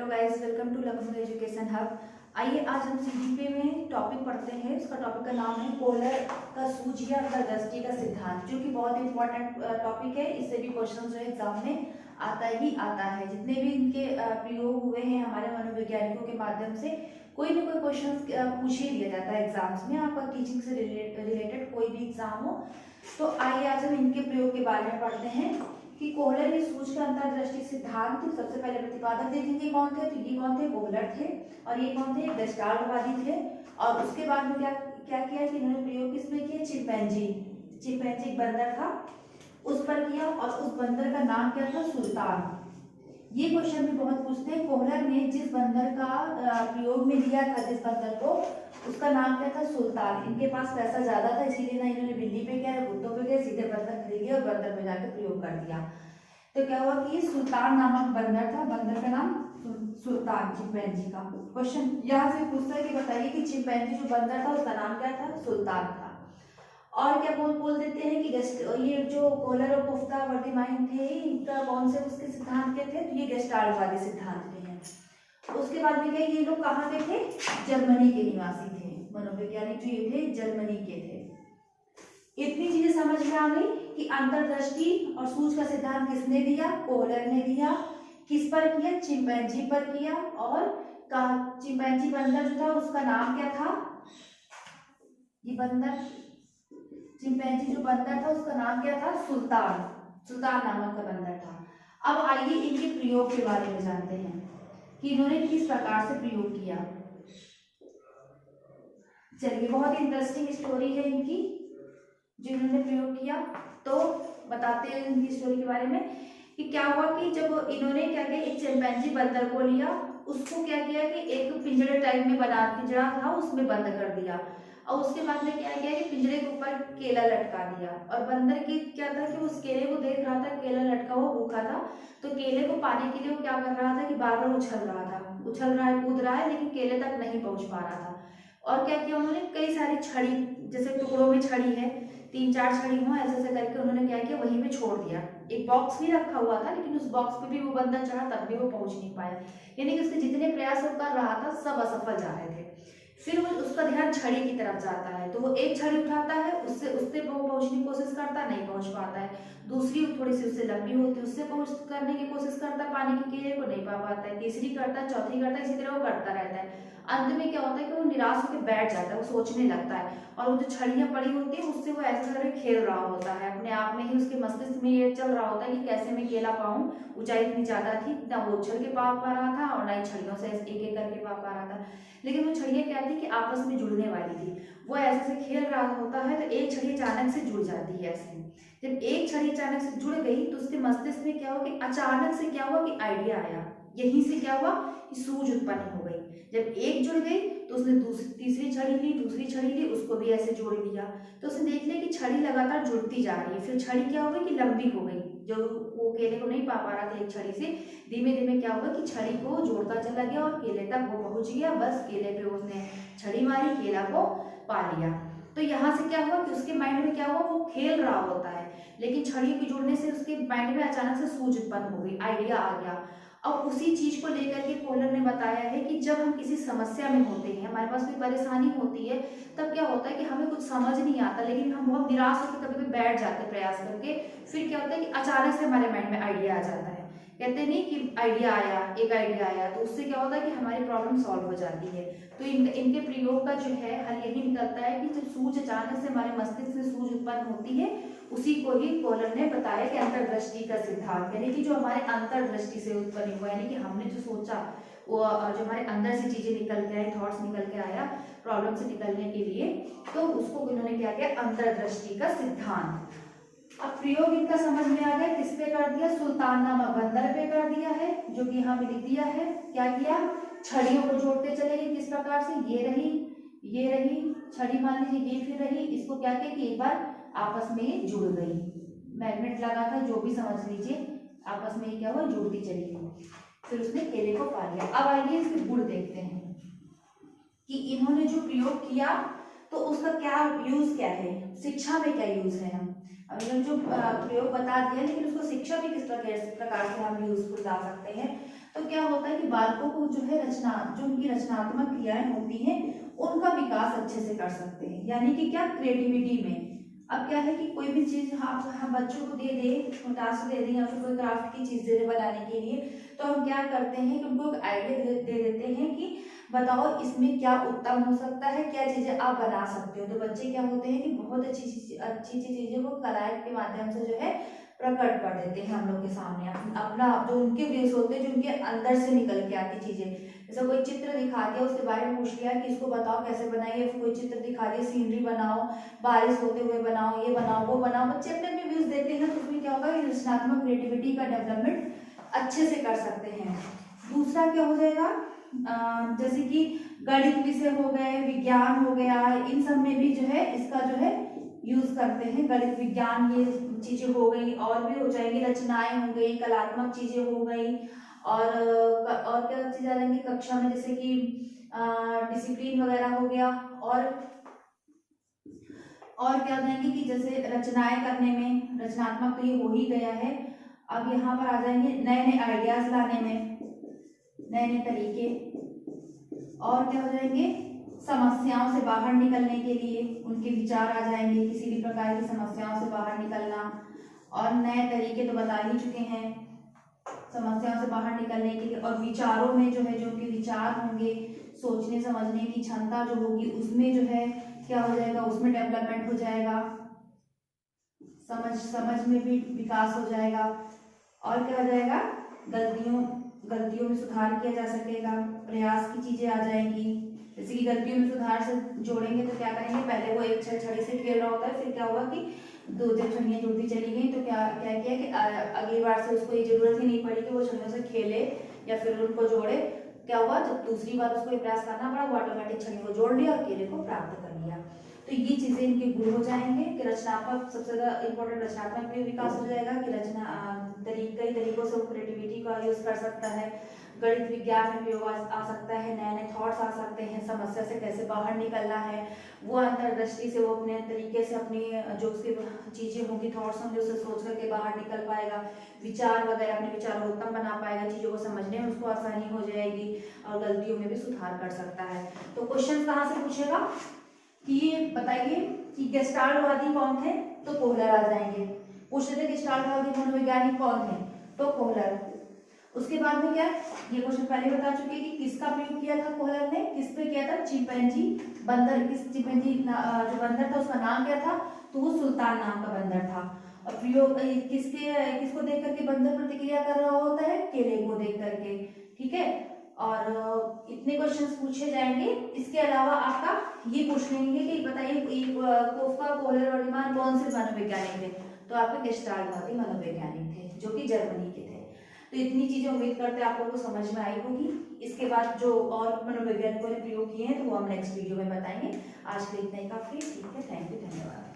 Hello guys, welcome to Lucknow education hub. आइए आज हम सीजीपीए में टॉपिक पढ़ते हैं। उसका टॉपिक का नाम है कोहलर का सूझ या अंतर्दृष्टि का सिद्धांत, जो कि बहुत इंपॉर्टेंट टॉपिक है। इससे भी क्वेश्चन जो है एग्जाम में आता ही आता है। जितने भी इनके प्रयोग हुए हैं हमारे मनोवैज्ञानिकों के माध्यम से, कोई ना कोई क्वेश्चन पूछ ही लिया जाता है एग्जाम्स में। आपका टीचिंग से रिलेटेड कोई भी एग्जाम हो तो आइए आज हम इनके प्रयोग के बारे में पढ़ते हैं कि कोहलर की सूझ का अंतर्दृष्टि सिद्धांत। सबसे पहले प्रतिपादक देखेंगे कौन थे, तो ये कौन थे, कोहलर थे। और ये कौन थे, गेस्टाल्टवादी थे। और उसके बाद में क्या क्या किया कि इन्होंने प्रयोग किसमें किया, चिंपैंजी एक बंदर था उस पर किया, और उस बंदर का नाम क्या था, सुल्तान। ये क्वेश्चन भी बहुत पूछते हैं। कोहलर ने जिस बंदर का प्रयोग में लिया था, जिस बंदर को, उसका नाम क्या था, सुल्तान। इनके पास पैसा ज्यादा था, इसीलिए ना इन्होंने बिल्ली पे किया ना कुत्तों पे किया, सीधे बंदर खरीद लिया और बंदर पे जाकर प्रयोग कर दिया। तो क्या हुआ कि सुल्तान नामक बंदर था, बंदर का नाम सुल्तान, चिंपैंजी का। क्वेश्चन यहाँ से पूछता है कि बताइए कि चिंपैंजी जो बंदर था उसका नाम क्या था, सुल्तान था। और क्या बोल देते हैं कि ये जो कोहलर और कोफ्ता वर्दिमाइन थे, इनका कौन से उसके सिद्धांत के थे, तो ये गेस्टाल्टवादी सिद्धांत के हैं। उसके बाद में क्या, ये लोग कहाँ के थे, जर्मनी के निवासी थे। मनोवैज्ञानिक जो ये थे जर्मनी के थे। इतनी चीजें समझ में आ गई कि अंतर्दृष्टि और सूझ का सिद्धांत किसने दिया, कोहलर ने दिया। किस पर किया, चिंपैंजी पर किया। और चिंपैंजी बंदर जो था उसका नाम क्या था, ये बंदर चिंपैंजी जो बंदर था उसका नाम क्या था, सुल्तान नामक का बंदर था। अब आइए इनके प्रयोग के बारे में जानते हैं कि इन्होंने किस प्रकार से प्रयोग किया। चलिए, बहुत इंटरेस्टिंग स्टोरी है इनकी जो इन्होंने प्रयोग किया। तो बताते हैं इनकी स्टोरी के बारे में कि क्या हुआ कि जब इन्होंने क्या किया, एक चिंपैंजी बंदर को लिया, उसको क्या किया कि एक पिंजरे टाइप में बना, पिंजरा था उसमें बंद कर दिया। और उसके बाद में क्या किया कि पिंजरे के ऊपर केला लटका दिया। और बंदर की क्या था कि उस केले को देख रहा था, केला लटका हुआ भूखा था, तो केले को पाने के लिए वो क्या कर रहा था कि बार बार उछल रहा है, कूद रहा है, लेकिन केले तक नहीं पहुंच पा रहा था। और क्या किया उन्होंने, कई सारी छड़ी, जैसे टुकड़ों में छड़ी है, 3-4 छड़ी हो, ऐसे ऐसे करके उन्होंने क्या किया, वहीं पे छोड़ दिया। एक बॉक्स भी रखा हुआ था, लेकिन उस बॉक्स पे भी वो बंदर चढ़ा, तब भी वो पहुंच नहीं पाया। यानी कि उसके जितने प्रयास वो कर रहा था सब असफल जा रहे थे। फिर वो उसका ध्यान छड़ी की तरफ जाता है, तो वो एक छड़ी उठाता है, उससे वो पहुंचने की कोशिश करता, नहीं पहुंच पाता है। दूसरी थोड़ी सी उससे लंबी होती है, उससे पहुंच करने की कोशिश करता, पानी के केले को नहीं पा पाता है। तीसरी करता है, चौथी करता है, इसी तरह वो करता रहता है। अंत में क्या होता है कि वो निराश होकर बैठ जाता है, वो सोचने लगता है। और वो जो छड़ियां पड़ी होती है उससे वो ऐसे करके खेल रहा होता है, अपने आप में ही उसके मस्तिष्क में ये चल रहा होता है कि कैसे मैं केला पाऊं। ऊंचाई इतनी ज्यादा थी, ना वो उछल के पा रहा था और ना ही छड़ियों से एक एक करके पा रहा था। लेकिन वो छड़ियां क्या थी कि आपस में जुड़ने वाली थी। वो ऐसे से खेल रहा होता है तो एक छड़ी अचानक से जुड़ जाती है। ऐसे जब एक छड़ी अचानक से जुड़ गई तो उसके मस्तिष्क में क्या हुआ कि अचानक से क्या हुआ कि आइडिया आया। यहीं से क्या हुआ कि सूझ उत्पन्न हो गई। जब एक जुड़ गई तो उसने तीसरी छड़ी ली, दूसरी छड़ी ली, उसको भी ऐसे जोड़ लिया। तो उसने देख लिया कि छड़ी लगातार जुड़ती जा रही है। फिर छड़ी क्या हो गई कि लंबी हो गई, जो वो केले को नहीं पा रहा था एक छड़ी से, धीमे धीमे क्या हुआ कि छड़ी को जोड़ता चला गया और केले तक वो पहुंच गया। बस केले पे उसने छड़ी मारी, केला को पा लिया। तो यहाँ से क्या हुआ कि उसके माइंड में क्या हुआ, वो खेल रहा होता है, लेकिन छड़ी के जुड़ने से उसके माइंड में अचानक से सूझ उत्पन्न हो गई, आइडिया आ गया। अब उसी चीज को लेकर के कोहलर ने बताया है कि जब हम किसी समस्या में होते हैं, हमारे पास कोई परेशानी होती है, तब क्या होता है कि हमें कुछ समझ नहीं आता, लेकिन हम बहुत निराश होकर कभी कभी बैठ जाते हैं प्रयास करके। फिर क्या होता है कि अचानक से हमारे माइंड में आइडिया आ जाता है। कहते नहीं कि एक आइडिया आया, तो उससे क्या होता है कि हमारी प्रॉब्लम सॉल्व हो जाती है। तो इनके प्रयोग का जो है हल यही निकलता है कि जब सूझ अचानक से हमारे मस्तिष्क से सूझ उत्पन्न होती है, उसी को ही कोहलर ने बताया कि अंतर्दृष्टि का सिद्धांत, यानी कि जो हमारे अंतर्दृष्टि से उत्पन्न हुआ, यानी कि हमने जो सोचा वो जो हमारे अंदर से चीजें निकल के आई, थॉट्स निकल के आया प्रॉब्लम से निकलने के लिए, तो उसको इन्होंने क्या किया, अंतर्दृष्टि का सिद्धांत। अब प्रयोग इनका समझ में आ गया, किस पे कर दिया, सुल्तान नामक बंदर पे कर दिया है, जो कि यहाँ पे लिख दिया है। क्या किया, छड़ियों को जोड़ते चले गए, किस प्रकार से, ये रही छड़ी, मान लीजिए ये फिर रही, इसको क्या किया कि एक बार आपस में ये जुड़ गई, मैग्नेट लगा था, जो भी समझ लीजिए, आपस में क्या हुआ, जुड़ती चली गई। फिर उसने केले को पा लिया। अब आइए इसके गुण देखते हैं कि इन्होंने जो प्रयोग किया तो उसका क्या यूज क्या है, शिक्षा में क्या यूज है। हम अब इन्होंने जो प्रयोग बता दिया, लेकिन उसको शिक्षा में किस प्रकार से हम यूजफुल ला सकते हैं। तो क्या होता है कि बालकों को जो है जो उनकी रचनात्मक क्रियाएं होती हैं उनका विकास अच्छे से कर सकते हैं, यानी कि क्या, क्रिएटिविटी में। अब क्या है कि कोई भी चीज हम बच्चों को दे दे, टास्क दे दें या फिर कोई क्राफ्ट की चीज दे दे बनाने के लिए, तो हम क्या करते हैं कि उनको एक आइडिया दे देते हैं कि बताओ इसमें क्या उत्तम हो सकता है, क्या चीजें आप बना सकते हो। तो बच्चे क्या होते हैं कि बहुत अच्छी अच्छी चीजों को कला के माध्यम से जो है प्रकट कर देते हैं हम लोग के सामने, अपना जो उनके व्यूज होते हैं, जो उनके अंदर से निकल के आती चीजें। जैसे कोई चित्र दिखा दिया, उसके बारे में पूछ लिया कि इसको बताओ कैसे बनाइए, फिर कोई चित्र दिखा दिया, सीनरी बनाओ, बारिश होते हुए बनाओ, ये बनाओ वो बनाओ, बच्चे अपने अपने व्यूज देते हैं, तो उसमें क्या होगा कि रचनात्मक क्रिएटिविटी का डेवलपमेंट अच्छे से कर सकते हैं। दूसरा क्या हो जाएगा, जैसे कि गणित विषय हो गए, विज्ञान हो गया, इन सब में भी जो है इसका जो है यूज करते हैं। गणित विज्ञान ये चीजें हो गई, और भी हो जाएंगी, रचनाएं हो गई, कलात्मक चीजें हो गई, और क्या चीजें आ जाएंगी कक्षा में, जैसे कि डिसिप्लिन वगैरह हो गया, और क्या हो जाएंगे कि जैसे रचनाएं करने में, रचनात्मक तो ये हो ही गया है। अब यहाँ पर आ जाएंगे नए नए आइडियाज लाने में, नए नए तरीके, और क्या हो जाएंगे, समस्याओं से बाहर निकलने के लिए उनके विचार आ जाएंगे, किसी भी प्रकार की समस्याओं से बाहर निकलना, और नए तरीके तो बता ही चुके हैं समस्याओं से बाहर निकलने के लिए। और विचारों में जो है, जो उनके विचार होंगे, सोचने समझने की क्षमता जो होगी, उसमें जो है क्या हो जाएगा, उसमें डेवलपमेंट हो जाएगा, समझ में भी विकास हो जाएगा। और क्या हो जाएगा, गलतियों में सुधार किया जा सकेगा, प्रयास की चीजें आ जाएंगी। जैसे कि गलतियों में सुधार से जोड़ेंगे तो क्या करेंगे, पहले वो एक छड़ी से खेल रहा होता है, फिर क्या हुआ कि दो जब छड़ियाँ जुड़ती चली गई, तो क्या क्या किया कि अगली बार से उसको ये जरूरत ही नहीं पड़ी कि वो छड़ियों से खेले या फिर उनको जोड़े। क्या हुआ, जब दूसरी बार उसको प्रयास करना पड़ा, वो ऑटोमेटिक छड़ी को जोड़ लिया और केले को प्राप्त कर लिया। तो ये चीजें इनके गुण हो जाएंगे कि रचनात्मक, सबसे ज्यादा इंपॉर्टेंट रचनात्मक भी विकास हो जाएगा कि कई तरीकों से वो क्रिएटिविटी का यूज कर सकता है, गणित विज्ञान में प्रयोग आ सकता है, नए नए थॉट्स आ सकते हैं, समस्या से कैसे बाहर निकलना है, वो अंतर्दृष्टि से वो अपने तरीके से अपनी जो उसकी चीजें होंगी, थॉट्स होंगे, उसे सोच करके बाहर निकल पाएगा, विचार वगैरह अपने विचार को उत्तम बना पाएगा, चीजों को समझने में उसको आसानी हो जाएगी, और गलतियों में भी सुधार कर सकता है। तो क्वेश्चन कहाँ से पूछेगा कि ये बताइए कि गेस्टाल्टवादी कौन थे, तो कोहलर आ जाएंगे। पूछते थे गेस्टाल्टवादी मनोवैज्ञानिक कौन थे, तो कोहलर। उसके बाद में क्या, ये क्वेश्चन पहले बता चुके कि किसका प्रयोग किया था कोहलर ने, किस पे किया था, चिंपैंजी बंदर, किस चिंपैंजी जो बंदर था उसका नाम क्या था, तो वो सुल्तान नाम का बंदर था। और प्रयोग किसको देख करके बंदर प्रतिक्रिया कर रहा होता है, केले को देख करके, ठीक है। और इतने क्वेश्चंस पूछे जाएंगे। इसके अलावा आपका ये पूछ लेंगे कि बताइए कोफका, कोहलर और रीमान कौन से मनोवैज्ञानिक थे, तो आपके गेस्टाल्टवादी मनोवैज्ञानिक थे जो कि जर्मनी के थे। तो इतनी चीजें उम्मीद करते हैं आप लोगों को समझ में आई होगी। इसके बाद जो और मनोवैज्ञानिकों ने प्रयोग किए हैं तो वो हम नेक्स्ट वीडियो में बताएंगे। आज के लिए इतना ही काफी, ठीक है, थैंक यू, धन्यवाद।